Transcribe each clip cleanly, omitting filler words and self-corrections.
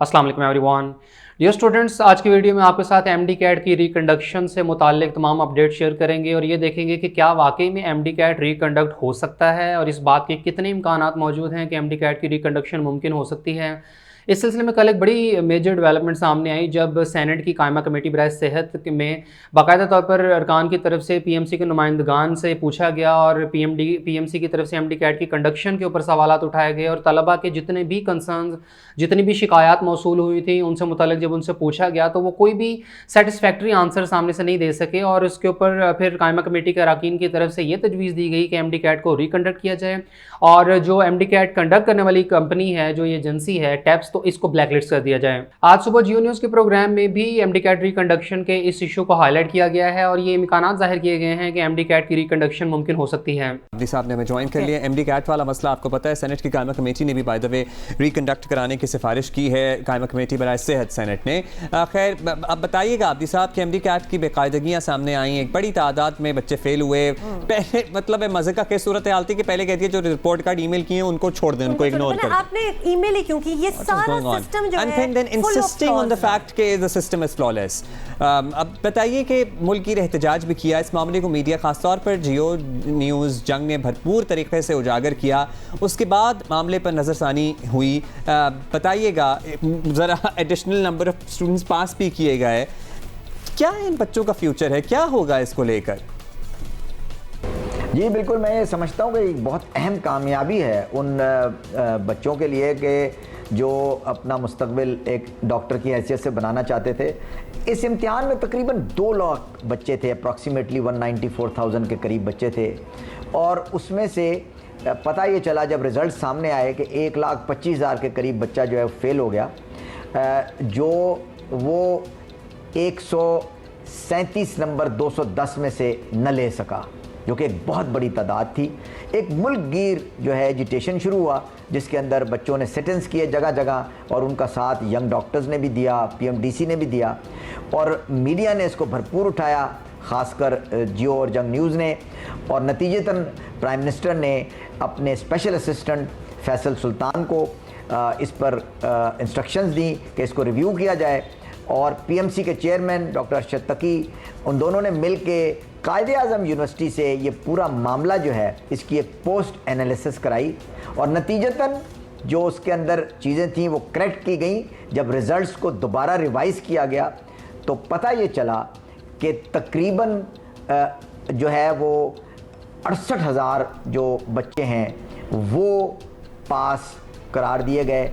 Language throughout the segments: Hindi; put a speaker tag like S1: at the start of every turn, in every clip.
S1: अस्सलाम वालेकुम एवरीवन। डियर स्टूडेंट्स, आज की वीडियो में आपके साथ एमडी कैट की रिकंडक्शन से मुताल्लिक तमाम अपडेट शेयर करेंगे और ये देखेंगे कि क्या वाकई में एमडी कैट रिकंडक्ट हो सकता है और इस बात के कितने इम्कानात मौजूद हैं कि एमडी कैट की रिकंडक्शन मुमकिन हो सकती है। इस सिलसिले में कल एक बड़ी मेजर डेवलपमेंट सामने आई जब सेनेट की कायमा कमेटी बराए सेहत में बाकायदा तौर पर अरकान की तरफ से पीएमसी के नुमाइंदगान से पूछा गया और पीएमसी की तरफ से एमडी कैट की कंडक्शन के ऊपर सवालात उठाए गए और तलबा के जितने भी कंसर्न, जितनी भी शिकायत मौसूल हुई थी उनसे मुतालिक जब उनसे पूछा गया तो वो कोई भी सेटिस्फैक्ट्री आंसर सामने से नहीं दे सके और उसके ऊपर फिर कायमा कमेटी के अरकान की तरफ से ये तजवीज़ दी गई कि एमडी कैट को रिकंडक्ट किया जाए और जो एमडी कैट कंडक्ट करने वाली कंपनी है, जो ये एजेंसी है टैप्स, तो इसको ब्लैकलिस्ट कर दिया जाए। आज सुबह जियो न्यूज़ के प्रोग्राम में भी एमडी कैट रिकंडक्शन के इस इशू को हाईलाइट किया गया है और ये इम्कानात जाहिर किए गए हैं कि एमडी कैट की रिकंडक्शन मुमकिन हो सकती है।
S2: अब्दी साहब ने हमें ज्वाइन कर लिया। एमडी कैट वाला मसला आपको पता है, सेनेट की कायमा कमेटी ने भी बाय द वे रिकंडक्ट कराने की सिफारिश की है, कायमा कमेटी बराए सेहत सेनेट ने। खैर अब बताइएगा अब्दी साहब कि एमडी कैट की बेकायदगियाँ सामने आई, एक बड़ी तादाद में बच्चे फेल हुए। पहले मतलब मजे का केस सूरत हाल थी कि पहले कहती है जो रिपोर्ट कार्ड ईमेल किए उनको छोड़ दें, उनको इग्नोर कर दें।
S3: आपने ईमेल ही क्यों की? ये सारा सिस्टम जो है
S2: and then insisting on the fact कि the system is flawless। अब बताइए कि मुल्क की एहतजाज भी किया इस मामले को मीडिया, खासतौर पर जियो न्यूज़ जंग ने भरपूर तरीके से उजागर किया, उसके बाद मामले पर नज़रसानी हुई। बताइएगा, ज़रा additional number of students pass भी किए गए, क्या इन बच्चों का फ्यूचर है, क्या होगा इसको लेकर?
S4: जी बिल्कुल, मैं ये समझता हूँ कि एक बहुत अहम कामयाबी है उन बच्चों के लिए कि जो अपना मुस्तकबिल एक डॉक्टर की हैसियत से बनाना चाहते थे। इस इम्तिहान में तकरीबन 2 लाख बच्चे थे, अप्रॉक्सीमेटली 194,000 के करीब बच्चे थे और उसमें से पता ये चला जब रिज़ल्ट सामने आए कि 1,25,000 के करीब बच्चा जो है फेल हो गया, जो वो 137 नंबर 210 में से न ले सका, जो कि एक बहुत बड़ी तादाद थी। एक मुल्क गिर जो है एजिटेशन शुरू हुआ जिसके अंदर बच्चों ने सिटेंस किए जगह जगह और उनका साथ यंग डॉक्टर्स ने भी दिया, पीएमडीसी ने भी दिया और मीडिया ने इसको भरपूर उठाया, ख़ासकर जियो और जंग न्यूज़ ने। और नतीजतन प्राइम मिनिस्टर ने अपने स्पेशल असिस्टेंट फैसल सुल्तान को इस पर इंस्ट्रक्शंस दी कि इसको रिव्यू किया जाए और पीएमसी के चेयरमैन डॉक्टर अरशद तकी, उन दोनों ने मिल के कायदे-आज़म यूनिवर्सिटी से ये पूरा मामला जो है इसकी एक पोस्ट एनालिसिस कराई और नतीजतन जो उसके अंदर चीज़ें थीं वो करेक्ट की गई। जब रिज़ल्ट्स को दोबारा रिवाइज़ किया गया तो पता ये चला कि तकरीबन जो है वो 68,000 जो बच्चे हैं वो पास करार दिए गए।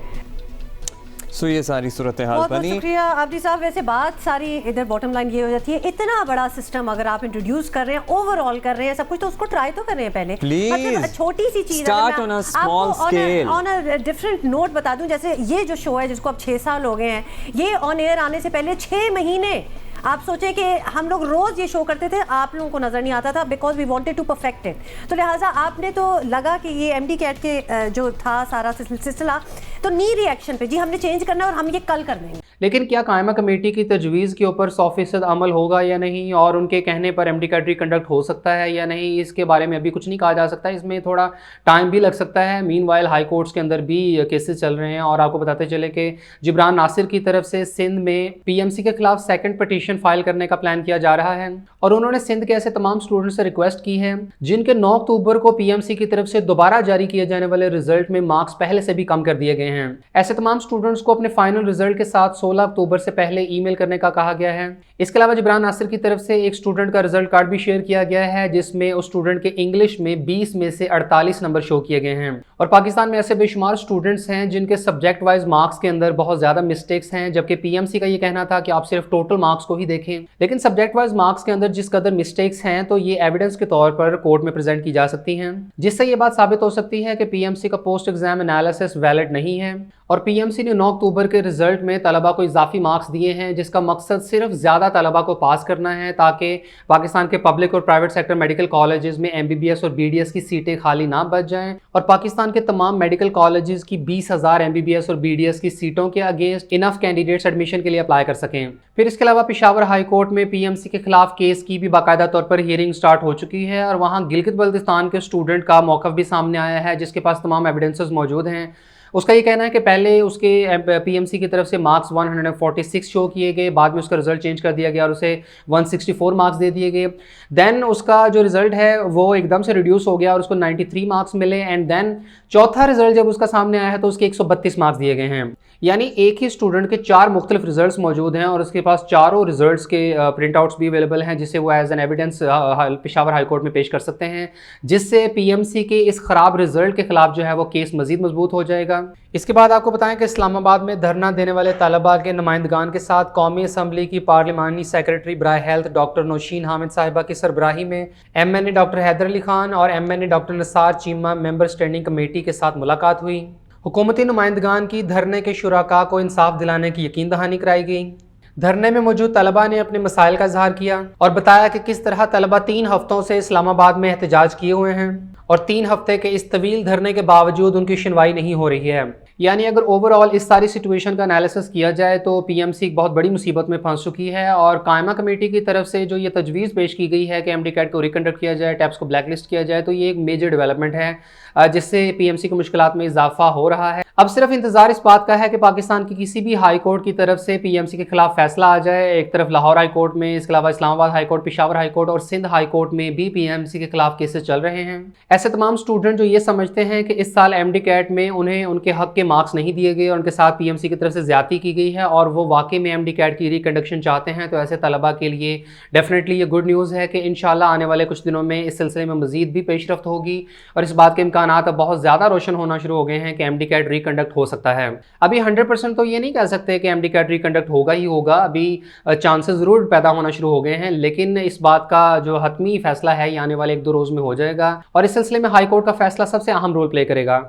S2: सो ये सारी सूरत हाल
S3: बहुत
S2: बनी।
S3: शुक्रिया आब्दी साहब। वैसे बात सारी इधर बॉटम लाइन ये हो जाती है, इतना बड़ा सिस्टम अगर आप इंट्रोड्यूस कर रहे हैं, ओवरऑल कर रहे हैं सब कुछ, तो उसको ट्राई तो कर रहे हैं पहले। मतलब छोटी सी चीज ऑन अ डिफरेंट नोट बता दूं, जैसे ये जो शो है जिसको अब 6 साल हो गए हैं, ये ऑन एयर आने से पहले 6 महीने आप सोचें कि हम लोग रोज ये शो करते थे, आप लोगों को नजर नहीं आता था because we wanted to perfect it. तो लिहाजा आपने तो लगा कि ये एमडी कैट के जो था सारा सिलसिला, तो नी रिएक्शन पे जी हमने चेंज करना है और हम ये कल कर देंगे।
S1: लेकिन क्या कायमा कमेटी की तजवीज़ के ऊपर 100% अमल होगा या नहीं और उनके कहने पर एमडी कैट रिकंडक्ट हो सकता है या नहीं, इसके बारे में अभी कुछ नहीं कहा जा सकता। इसमें थोड़ा टाइम भी लग सकता है। मीनवाइल हाई कोर्ट्स के अंदर भी केसेस चल रहे हैं और आपको बताते चले कि जिब्रान नासिर की तरफ से सिंध में पीएमसी के खिलाफ सेकंड पिटीशन फाइल करने का प्लान किया जा रहा है और उन्होंने सिंध के ऐसे तमाम स्टूडेंट्स से रिक्वेस्ट की है जिनके 9 अक्टूबर को पीएमसी की तरफ से दोबारा जारी किए जाने वाले रिजल्ट में मार्क्स पहले से भी कम कर दिए गए हैं। ऐसे तमाम स्टूडेंट्स को अपने फाइनल रिजल्ट के साथ 16 अक्टूबर से पहले ईमेल करने का कहा गया है। इसके अलावा जिब्रान नासिर की तरफ से एक स्टूडेंट का रिजल्ट कार्ड भी शेयर किया गया है जिसमें उस स्टूडेंट के इंग्लिश में 20 में से 48 नंबर शो किए गए हैं। और पाकिस्तान में ऐसे बेशुमार स्टूडेंट्स हैं जिनके सब्जेक्ट वाइज मार्क्स के अंदर बहुत ज्यादा मिस्टेक्स हैं, जबकि पीएमसी का ये कहना था कि आप सिर्फ टोटल मार्क्स को ही देखें। लेकिन सब्जेक्ट वाइज मार्क्स के अंदर जिस कदर मिस्टेक्स हैं तो ये एविडेंस के तौर पर कोर्ट में प्रेजेंट की जा सकती हैं, जिससे ये बात साबित हो सकती है कि पीएमसी का पोस्ट एग्जाम एनालिसिस वैलिड नहीं है और पीएमसी ने 9 अक्टूबर के रिजल्ट में तलबा को इजाफी मार्क्स दिए हैं जिसका मकसद सिर्फ ज़्यादा तलबा को पास करना है ताकि पाकिस्तान के पब्लिक और प्राइवेट सेक्टर मेडिकल कॉलेजेस में एमबीबीएस और बीडीएस की सीटें खाली ना बच जाएं और पाकिस्तान के तमाम मेडिकल कॉलेजेस की 20,000 एमबीबीएस और बीडीएस की सीटों के अगेंस्ट इनफ कैंडिडेट्स एडमिशन के लिए अप्लाई कर सकें। फिर इसके अलावा पेशावर हाई कोर्ट में पीएमसी के खिलाफ केस की भी बाकायदा तौर पर हियरिंग स्टार्ट हो चुकी है और वहाँ गिलगित बल्तिस्तान के स्टूडेंट का मौक़िफ़ भी सामने आया है जिसके पास तमाम एविडेंसेस मौजूद हैं। उसका ये कहना है कि पहले उसके पीएमसी की तरफ से मार्क्स 146 शो किए गए, बाद में उसका रिजल्ट चेंज कर दिया गया और उसे 164 मार्क्स दे दिए गए। देन उसका जो रिजल्ट है वो एकदम से रिड्यूस हो गया और उसको 93 मार्क्स मिले। एंड देन चौथा रिजल्ट जब उसका सामने आया है तो उसके 132 मार्क्स दिए गए हैं। यानी एक ही स्टूडेंट के 4 मुख्तलिफ रिजल्ट्स मौजूद हैं और उसके पास चारों रिजल्ट्स के प्रिंट आउट्स भी अवेलेबल हैं, जिसे वो as an evidence Peshawar high court में पेश कर सकते हैं, जिससे पीएमसी के इस खराब रिजल्ट के खिलाफ जो है वो केस मजीद मजबूत हो जाएगा। इसके बाद आपको बताएं कि इस्लामाबाद में धरना देने वाले तलबा के नुमाइंदगान के साथ कौमी असम्बली की पार्लिमानी सेक्रेटरी बराए हेल्थ डॉक्टर नौशीन हामिद साहिबा की सरबराही में MNA डॉक्टर हैदर अली खान और MNA doctor Nasar Cheema member standing committee के साथ मुलाकात हुई। हुकूमती नुमाइंदगान की धरने के शुराका को इंसाफ दिलाने की यकीन दहानी कराई गई। धरने में मौजूद तलबा ने अपने मसाइल का इजहार किया और बताया कि किस तरह तलबा 3 हफ्तों से इस्लामाबाद में एहतजाज किए हुए हैं और 3 हफ्ते के इस तवील धरने के बावजूद उनकी सुनवाई नहीं हो रही है। यानी अगर ओवरऑल इस सारी सिचुएशन का एनालिसिस किया जाए तो पीएमसी एक बहुत बड़ी मुसीबत में फंस चुकी है और कायमा कमेटी की तरफ से जो ये तजवीज़ पेश की गई है कि MD कैट को रिकंडक्ट किया जाए, टैप्स को ब्लैकलिस्ट किया जाए, तो ये एक मेजर डेवलपमेंट है जिससे पीएमसी को मुश्किलात में इजाफा हो रहा है। अब सिर्फ इंतजार इस बात का है कि पाकिस्तान की किसी भी हाई कोर्ट की तरफ से पीएमसी के खिलाफ फैसला आ जाए। एक तरफ लाहौर हाई कोर्ट में, इसके अलावा Islamabad high court, Peshawar high court और सिंध हाई कोर्ट में भी पीएमसी के खिलाफ केसेस चल रहे हैं। ऐसे तमाम स्टूडेंट जो ये समझते हैं कि इस साल MD कैट में उन्हें उनके हक के मार्क्स नहीं दिए गए और उनके साथ पीएमसी की तरफ से ज्यादती की गई है और वो वाकई में MD कैट की रिकंडक्शन चाहते हैं, तो ऐसे तलबा के लिए डेफिनेटली ये गुड न्यूज़ है कि इंशाल्लाह आने वाले कुछ दिनों में इस सिलसिले में मजीद भी पेशरफ्त होगी और इस बात के इम्कान अब बहुत ज़्यादा रोशन होना शुरू हो गए हैं कि MD कैट रिकंडक्ट हो सकता है। अभी 100% तो ये नहीं कह सकते कि MD कैट रिकंडक्ट होगा ही होगा, अभी चांसेस ज़रूर पैदा होना शुरू हो गए हैं, लेकिन इस बात का जो हतमी फैसला है ये आने वाले 1-2 रोज़ में हो जाएगा और इस सिलसिले में हाई कोर्ट का फैसला सबसे अहम रोल प्ले करेगा।